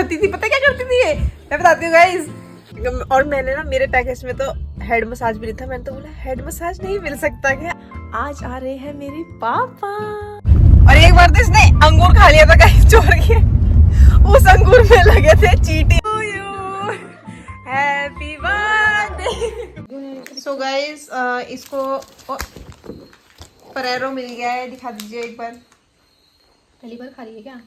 सोती थी, पता क्या करती थी ये, मैं बताती हूँ गाइस। और मैंने ना मेरे पैकेज में तो हेड मसाज भी नहीं था, मैंने तो बोला हेड मसाज नहीं मिल सकता क्या, आज आ रहे हैं मेरे पापा। और एक बार तो इसने अंगूर खा लिया था गाइस चोर के, उस अंगूर में लगे थे चींटी। Happy birthday. सो गाइस इसको फरेरो मिल गया है, दिखा दीजिए एक बार। पहली बार खा रही है क्या?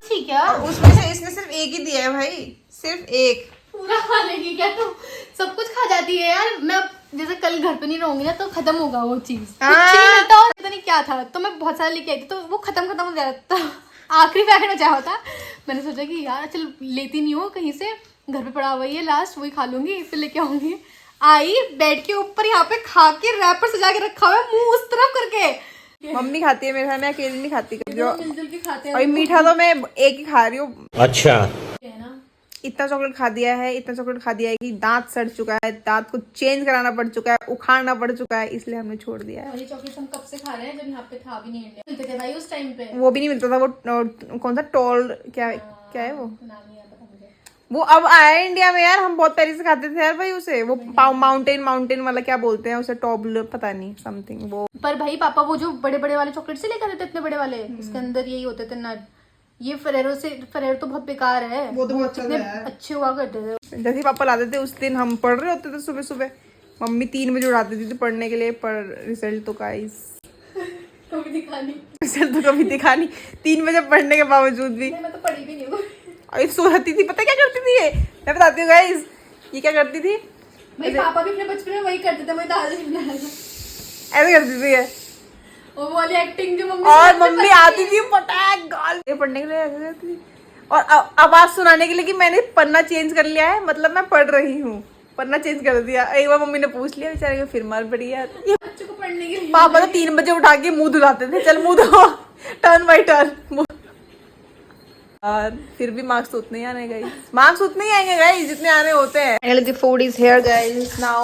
ठीक है। और उसमें से इसने सिर्फ एक ही दिया है भाई, सिर्फ एक। पूरा खा लेगी क्या तुम? सब कुछ खा जाती है यार। मैं जैसे कल घर पे नहीं रहूंगी ना तो खत्म होगा वो चीज, कुछ नहीं मिलता और पता नहीं क्या था, तो मैं बहुत सारा लेके आई थी तो वो खत्म हो जाता, आखिरी पैकेट में चाहा था। मैंने सोचा कि यार चल लेती नहीं हो कहीं से, घर पे पड़ा हुआ है लास्ट, वही खा लूंगी फिर लेके आऊंगी। आई बेड के ऊपर यहाँ पे खा के रैपर सजा के रखा हुआ है, मुंह उस तरफ करके। मम्मी खाती है मेरे घर में, अकेली नहीं खाती कभी। मिलजुल के खाते हैं। और मीठा तो मैं एक ही खा रही हूँ। अच्छा, इतना चॉकलेट खा दिया है, इतना चॉकलेट खा दिया है कि दांत सड़ चुका है, दांत को चेंज कराना पड़ चुका है, उखाड़ना पड़ चुका है, इसलिए हमने छोड़ दिया है। और ये चॉकलेट हम कब से खा रहे हैं, जब यहाँ पे था भी नहीं इंडिया। मिलते थे भाई उस टाइम पे। वो भी नहीं मिलता था, वो कौन सा टोल क्या है वो, नाम नहीं आता मुझे। वो अब आया है इंडिया में यार। हम बहुत पहले से खाते थे यार भाई उसे, वो माउंटेन वाला क्या बोलते हैं उसे, टॉबल पता नहीं समथिंग वो। पर भाई पापा वो जो बड़े बड़े वाले चॉकलेट से लेकर आते थे, इतने बड़े वाले, इसके अंदर यही होते थे नट। ये फरेरो तो बहुत बेकार है, वो तो बहुत इतने अच्छे हुआ करते थे। जैसे पापा लाते थे उस दिन हम पढ़ रहे होते थे सुबह सुबह, मम्मी 3 बजे उठाती थी पढ़ने के लिए, पर रिजल्ट तो गाइस कभी दिखानी, रिजल्ट तो कभी दिखा नहीं, 3 बजे पढ़ने के बावजूद भी। मैं तो पढ़ी भी नहीं हूँ। और सो जाती थी, पता क्या करती थी ये, मैं बताती हूँ गाइस ये क्या करती थी। भाई पापा भी अपने बचपन में वही करते थे, वही दादा ऐसे करती थी ये, वो वाली एक्टिंग जो मम्मी और मम्मी आती थी पटाख गाल पढ़ने के लिए ऐसे करती थी, और आवाज सुनाने के लिए कि मैंने पन्ना चेंज कर लिया है, मतलब मैं पढ़ रही हूँ, पन्ना चेंज कर दिया। एक बार मम्मी ने पूछ लिया, बेचारे को फिर मार पड़ी यार। बच्चों को पढ़ने के लिए पापा तो 3 बजे उठा के मुंह धुलाते थे, चल मुंह धो, टर्न बाई टर्न। और फिर भी मार्क्स उतने ही आने गए, मार्क्स उतने ही आएंगे गाइस जितने आने होते हैं। Finally the food is here guys. Now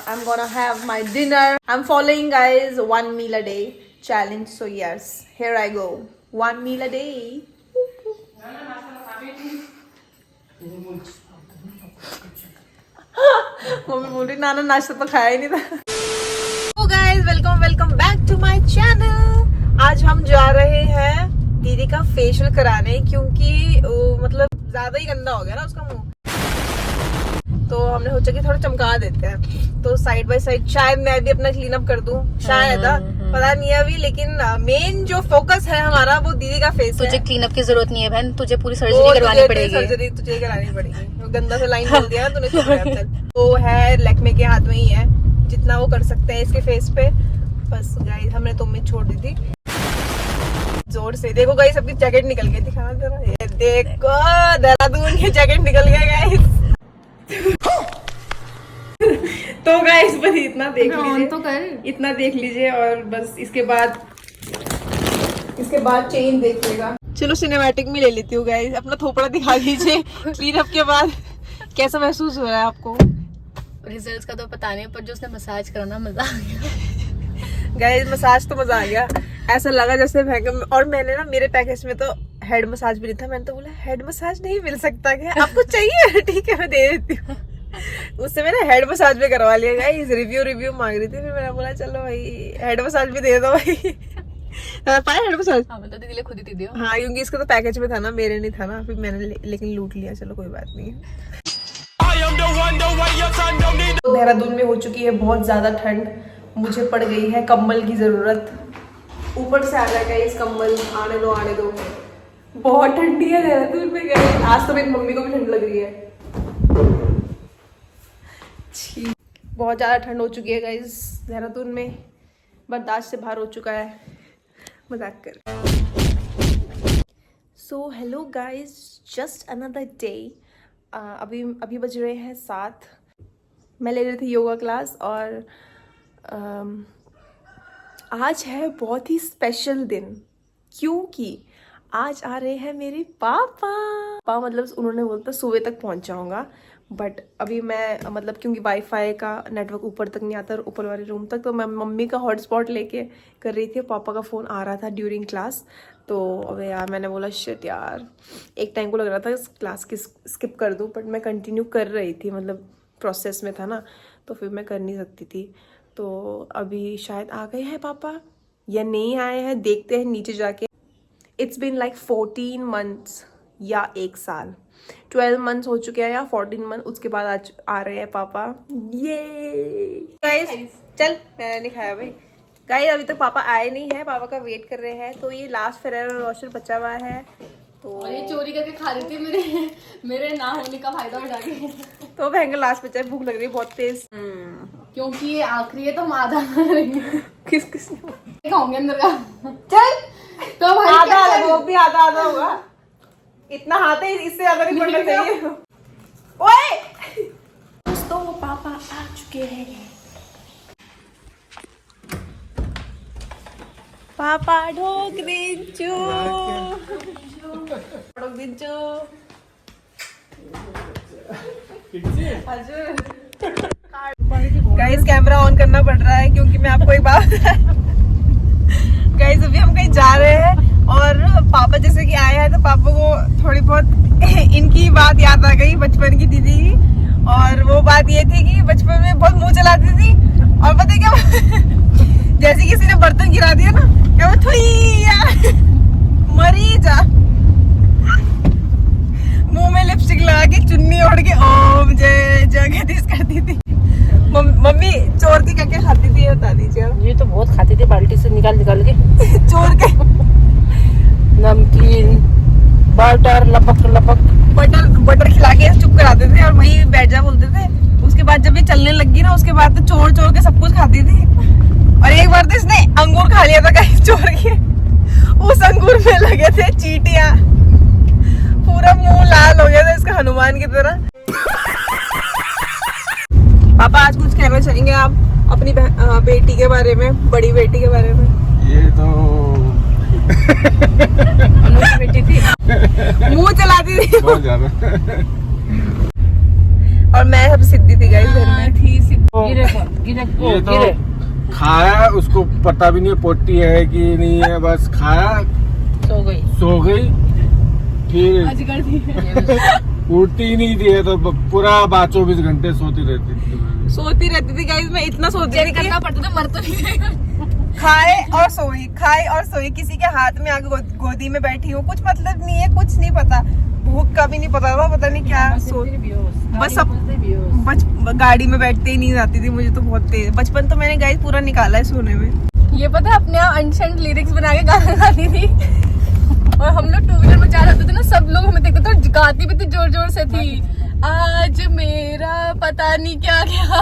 I'm gonna have my dinner. I'm following guys 1 meal a day challenge. So yes, here I go. 1 meal a day. Mummy बोल रही नाना नाश्ता तो खाया ही नहीं था। So guys, welcome back to my channel. आज हम जा रहे हैं दीदी का फेशियल कराने, क्योंकि मतलब ज्यादा ही गंदा हो गया ना उसका मुंह, तो हमने सोचा कि थोड़ा चमका देते हैं। तो साइड बाय साइड शायद मैं भी अपना क्लीन अप कर दूं, शायद पता नहीं है अभी, लेकिन मेन जो फोकस है हमारा वो दीदी का फेस है। तुझे क्लीन अप की जरूरत नहीं है बहन, तुझे पूरी सर्जरी करवानी पड़ेगी। सर्जरी तुझे करानी पड़ेगी, गंदा से लाइन बोल दिया ना तूने। तो है लैक्मे के हाथ में ही है, जितना वो कर सकते हैं इसके फेस पे। बस गाइस हमने तो उम्मीद छोड़ दी थी जोर से। देखो गाइस सबकी जैकेट निकल गई, दिखाना जरा, ये देखो देहरादून की जैकेट निकल गया गाइस। तो गाइस बस इतना देख लीजिए, तो कर। इतना देख लीजिए, और बस इसके बाद चेंज देखिएगा। चलो सिनेमैटिक में ले लेती हूँ गाइस, अपना थोपड़ा दिखा दीजिए क्लीन अप के बाद। कैसा महसूस हो रहा है आपको? रिजल्ट्स का तो पता नहीं, पर जो उसने मसाज करा ना, मजा आ गया। गाइस मसाज तो मजा आ गया, ऐसा लगा जैसे और मैंने ना मेरे पैकेज में तो हेड मसाज भी नहीं था, मैंने तो बोला हेड मसाज नहीं मिल सकता क्या, आपको चाहिए? ठीक है मैं दे देती हूँ। उससे मैंने हेड मसाज भी करवा लिया गाइस, रिव्यू मांग रही थी, फिर मैंने बोला चलो भाई हेड मसाज भी दे दो भाई। पाया हेड मसाज? हाँ मतलब दीदी खुद ही दे दो। हाँ क्योंकि इसका तो पैकेज में था ना, मेरे नहीं था ना, फिर मैंने लेकिन लूट लिया, चलो कोई बात नहीं। देहरादून में हो चुकी है बहुत ज्यादा ठंड, मुझे पड़ गई है कंबल की जरूरत। ऊपर से आ जाएगा इस कंबल, आने दो, बहुत ठंडी है देहरादून में गए। आज तो मेरी मम्मी को भी ठंड लग रही है, बहुत ज्यादा ठंड हो चुकी है गाइस देहरादून में, बर्दाश्त से बाहर हो चुका है, मजाक कर। So hello guys, just another day. अभी बज रहे हैं 7। मैं ले रही थी योगा क्लास, और आज है बहुत ही स्पेशल दिन, क्योंकि आज आ रहे हैं मेरे पापा। मतलब उन्होंने बोलता सुबह तक पहुंच जाऊंगा, बट अभी मैं मतलब क्योंकि वाईफाई का नेटवर्क ऊपर तक नहीं आता, ऊपर वाले रूम तक, तो मैं मम्मी का हॉटस्पॉट लेके कर रही थी। पापा का फ़ोन आ रहा था ड्यूरिंग क्लास, तो अबे यार मैंने बोला शिट यार, एक टाइम को लग रहा था इस क्लास की स्किप कर दूँ, बट मैं कंटिन्यू कर रही थी, मतलब प्रोसेस में था ना, तो फिर मैं कर नहीं सकती थी। तो अभी शायद आ गए हैं पापा या नहीं आए हैं, देखते हैं नीचे जाके। इट्स बीन लाइक 14 मंथ्स या 1 साल, 12 मंथ्स हो चुके हैं या 14 मंथ, उसके बाद आज आ रहे हैं पापा। ये गाइस चल, मैंने नहीं खाया भाई। गाइस अभी तक पापा आए नहीं है, पापा का वेट कर रहे हैं। तो ये लास्ट फेरेरो रोशर बचा हुआ है, तो और ये चोरी करके खा रही थी मेरे ना होने का फायदा उठा के। तो भयंकर लास्ट बचा है, भूख लग रही है बहुत तेज। क्योंकि ये आखिरी है तो हम आधा किस किस खाऊंगे अंदर का। चल तो भाई आधा आधा, वो भी आधा आधा होगा, इतना हाथ है, इससे ज्यादा नहीं पड़ना चाहिए। ओए दोस्तों पापा आ चुके हैं। पापा ढोक दीजो, ढोक दीजो। गाइस कैमरा ऑन करना पड़ रहा है क्योंकि मैं आपको एक बात गाइस अभी हम कहीं जा रहे हैं और पापा जैसे कि आए हैं तो पापा को थोड़ी बहुत इनकी बात याद आ गई बचपन की दीदी की। और वो बात ये थी कि बचपन में बहुत मुंह चलाती थी और पता है क्या जैसे किसी ने बर्तन गिरा दिया ना, क्या वो थुई मरी जा, मुंह में लिपस्टिक लगा के चुन्नी ओढ़ के ओम जय जगदीश करती थी। मम्मी चोर के क्या खाती थी ये बता दीजिए। ये तो बहुत खाती थी, बाल्टी से निकाल के चोर के नमकीन, बटर, लपक बटर खिला के चुप कराते थे और वही बैठ जा बोलते थे। उसके बाद जब ये चलने लगी ना, उसके बाद तो चोर के सब कुछ खाती थी। और एक बार तो इसने अंगूर खा लिया था कहीं चोर के, उस अंगूर में लगे थे चींटियां, पूरा मुंह लाल हो गया था इसका हनुमान की तरह। पापा आज कुछ कहना चाहेंगे आप अपनी बेटी के बारे में, बड़ी बेटी के बारे में? ये तो बेटी थी, मुंह चलाती थी बहुत ज्यादा। और मैं सब सिद्धि थी गाइस घर में। ये तो खाया, उसको पता भी नहीं पोटी है कि नहीं है, बस खाया सो गई फिर उठती ही नहीं थी, तो पूरा 24 घंटे सोती रहती थी गाइस। मैं इतना सोती थी करना पड़ता था, मर तो नहीं। खाए और सोई किसी के हाथ में आके गोदी में बैठी हूँ, कुछ मतलब नहीं है, कुछ नहीं पता, भूख का भी नहीं पता था, पता नहीं क्या बस सब गाड़ी में बैठते ही नींद आती थी मुझे तो बहुत तेज। बचपन तो मैंने गाइस पूरा निकाला है सोने में। ये पता है अपने अनसेंट लिरिक्स बना के गाना गाती थी और हम लोग 2 व्हीलर में जा रहे थे ना, सब लोग हमें देखते थे, गाती भी थी जोर से थी, आज मेरा पता नहीं क्या क्या,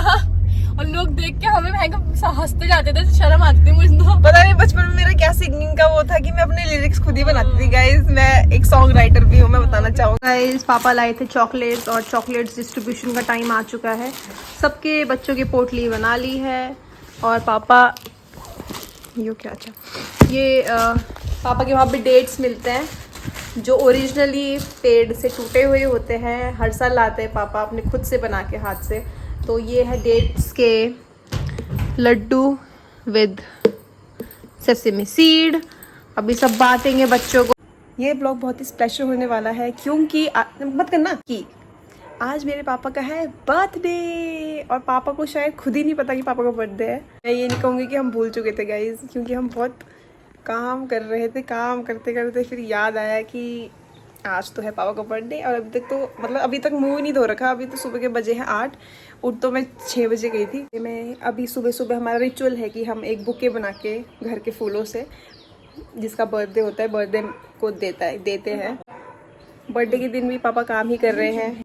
और लोग देख के हमें हंसते जाते थे, शर्म आती थी मुझे तो। पता नहीं बचपन में मेरा क्या सिंगिंग का वो था कि मैं अपने लिरिक्स खुद ही बनाती थी गाइस। मैं एक सॉन्ग राइटर भी हूँ, मैं बताना चाहूँगा गाइस। पापा लाए थे चॉकलेट्स और चॉकलेट्स डिस्ट्रीब्यूशन का टाइम आ चुका है, सबके बच्चों की पोटली बना ली है। और पापा पापा के वहाँ पे डेट्स मिलते हैं जो ओरिजिनली पेड़ से टूटे हुए होते हैं, हर साल लाते हैं पापा अपने खुद से बना के हाथ से। तो ये है डेट्स के लड्डू विद सेसमी सीड, अभी सब बांटेंगे बच्चों को। ये ब्लॉग बहुत ही स्पेशल होने वाला है क्योंकि मत करना कि आज मेरे पापा का है बर्थडे और पापा को शायद खुद ही नहीं पता कि पापा का बर्थडे है। मैं ये नहीं कहूँगी कि हम भूल चुके थे गाइज, क्योंकि हम बहुत काम कर रहे थे, काम करते करते फिर याद आया कि आज तो है पापा का बर्थडे। और अभी तक तो मतलब अभी तक मुंह ही नहीं धो रखा, अभी तो सुबह के बजे हैं 8, उठ तो मैं 6 बजे गई थी। मैं अभी सुबह हमारा रिचुअल है कि हम एक बुके बना के घर के फूलों से, जिसका बर्थडे होता है, बर्थडे को देते हैं। बर्थडे के दिन भी पापा काम ही कर रहे हैं।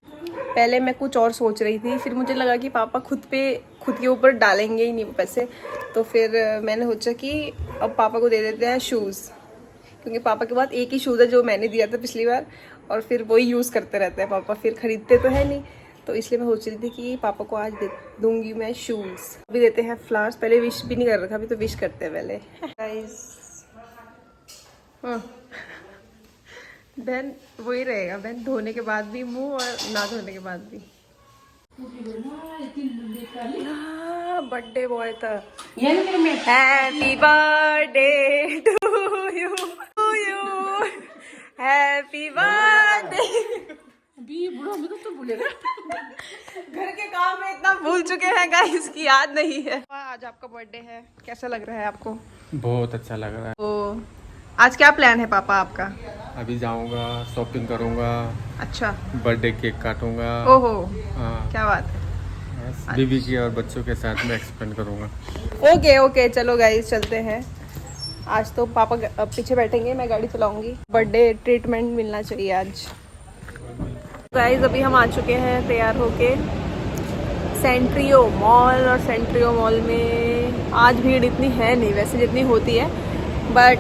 पहले मैं कुछ और सोच रही थी, फिर मुझे लगा कि पापा खुद के ऊपर डालेंगे ही नहीं पैसे, तो फिर मैंने सोचा कि अब पापा को दे देते हैं शूज़, क्योंकि पापा के पास एक ही शूज़ है जो मैंने दिया था पिछली बार, और फिर वही यूज़ करते रहते हैं पापा, फिर ख़रीदते तो है नहीं। तो इसलिए मैं सोच रही थी कि पापा को आज दूंगी मैं शूज़। अभी देते हैं फ्लावर्स, पहले विश भी नहीं कर रखा, अभी तो विश करते हैं पहले। बहन वही रहेगा, बहन धोने के बाद भी मुंह और ना धोने के बाद भी। बर्थडे बॉय था। Happy birthday to you happy birthday. बुढ़ा में तो भूलेगा। घर के काम में इतना भूल चुके हैं गाइस की याद नहीं है। आज आपका बर्थडे है, कैसा लग रहा है आपको? बहुत अच्छा लग रहा है। तो आज क्या प्लान है पापा आपका? अभी जाऊंगा, शॉपिंग करूंगा, अच्छा, बर्थडे केक काटूंगा। ओहो हाँ, क्या बात है। बस बीवी की और बच्चों के साथ में एक्सपेंड करूंगा। ओके ओके, चलो गाइस चलते हैं। आज तो पापा पीछे बैठेंगे, मैं गाड़ी चलाऊंगी। बर्थडे ट्रीटमेंट मिलना चाहिए आज। गाइस अभी हम आ चुके हैं तैयार होके सेंट्रियो मॉल, और सेंट्रियो मॉल में आज भीड़ इतनी है नहीं वैसे जितनी होती है, but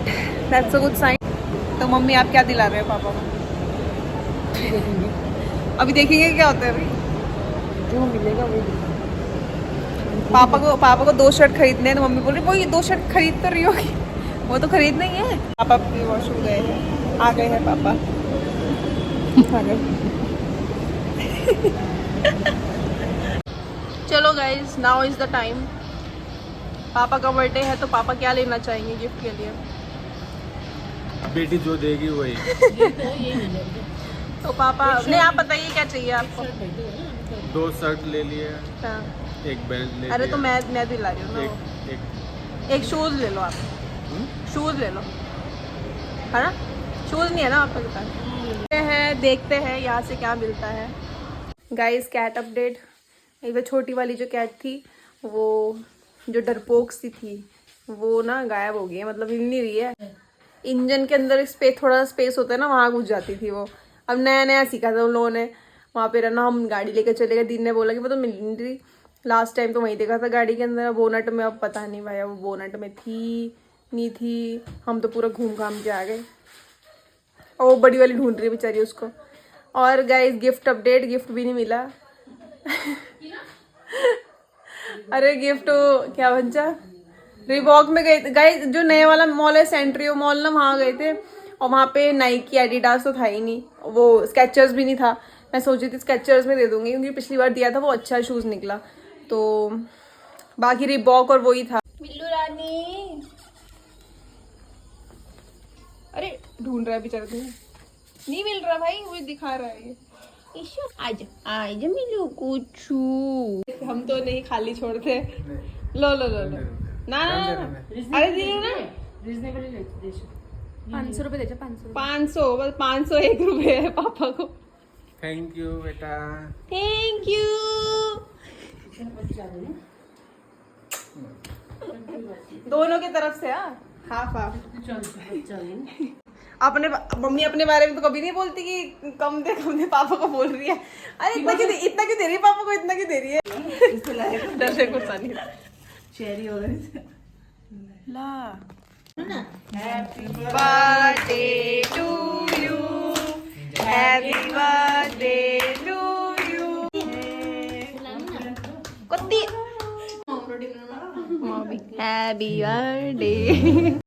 that's a good sign. तो मम्मी आप क्या दिला रहे हो पापा को? अभी देखेंगे क्या होता है। अभी जो मिलेगा वही। पापा को 2 शर्ट खरीदने हैं, तो मम्मी बोल रही वो ये 2 शर्ट खरीद तो रही होगी, वो तो खरीदना ही है। पापा भी वॉशरूम गए हैं, आ गए हैं पापा, आ गए। चलो guys, now is the time. पापा का बर्थडे है तो पापा क्या लेना चाहेंगे गिफ्ट के लिए? बेटी जो देगी वही। तो पापा नहीं, आप बताइए क्या चाहिए आपको? 2 शर्ट ले लिए, हाँ। एक बेल्ट ले अरे लिया, तो मैं दिला रही हूँ ना। एक शूज ले लो आप, शूज ले लो, है ना? शूज नहीं है ना आपके पास? देखते हैं यहाँ से क्या मिलता है। गाइस कैट अपडेट, वो छोटी वाली जो कैट थी, वो जो डरपोक सी थी, वो ना गायब हो गई है, मतलब हिल नहीं रही है। इंजन के अंदर थोड़ा स्पेस होता है ना, वहाँ घुस जाती थी वो। अब नया नया सीखा था उन लोगों ने, वहाँ पे रहना। हम गाड़ी लेकर चले गए, दीदी ने बोला कि वो तो मिल नहीं रही। लास्ट टाइम तो वहीं देखा था गाड़ी के अंदर, बोनट में। अब पता नहीं भाई वो बोनट में थी नहीं थी, हम तो पूरा घूम घाम के आ गए। और वो बड़ी वाली ढूंढ रही है बेचारी उसको। और गाइस गिफ्ट अपडेट, गिफ्ट भी नहीं मिला। अरे गिफ्ट क्या बच्चा, रिबॉक में गए थे गाइस, जो नए वाला मॉल है सेंट्रियो मॉल ना, वहाँ गए थे। और वहाँ पे नाइकी एडिडास तो था ही नहीं, वो स्केचर्स भी नहीं था। मैं सोची थी स्केचर्स में दे दूंगी, क्योंकि पिछली बार दिया था वो अच्छा शूज़ निकला। तो बाकी रिबॉक और वही था। बिल्लू रानी, अरे ढूंढ रहा है बेचारा, तुम्हें नहीं मिल रहा भाई, वो दिखा रहा है ये। आज आज मिलू कुछ, हम तो नहीं खाली छोड़ते। लो लो लो लो, ना अरे दीदी ना, 500 रुपए दे, 500। 500 बस, 501 रुपए है पापा को। थैंक यू बेटा। Thank you. दोनों की तरफ से, हाफ हाफ। अपने मम्मी अपने बारे में तो कभी नहीं बोलती कि कम दे, पापा को बोल रही है। अरे इतना क्यों दे रही है पापा को, इतना क्यों दे रही है? डर से गुस्सा नहीं चेरी हो गई ला। Happy birthday to you, happy birthday to you. कुत्ती हैप्पी बर्थडे।